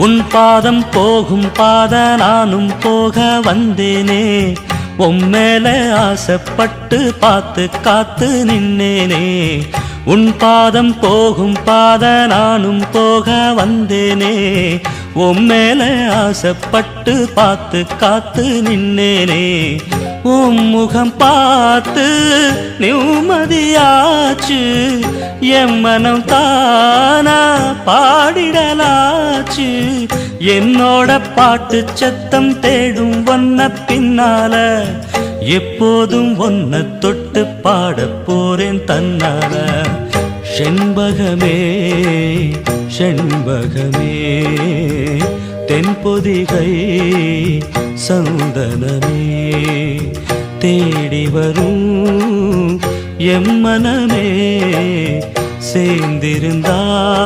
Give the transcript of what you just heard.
உன் பாதம் போகும் பாத நானும் போக வந்தேனே, உம்மேல ஆசைப்பட்டு பார்த்து காத்து நின்னேனே. உன் பாதம் போகும் பாத நானும் போக வந்தேனே, உம்மேல ஆசைப்பட்டு பார்த்து காத்து நின்னேனே. உம் முகம் பார்த்து நிம்மதியாச்சு, என் மனம் தானா பாடிடலாச்சு. என்னோட பாட்டு சத்தம் தேடும் ஒன்ன பின்னால, எப்போதும் ஒன்ன தொட்டு பாட போறேன் தன்னால. செண்பகமே செண்பகமே தென்பொதிகை சந்தனமே, தேடி வரும் எம்மனமே சேர்ந்திருந்தா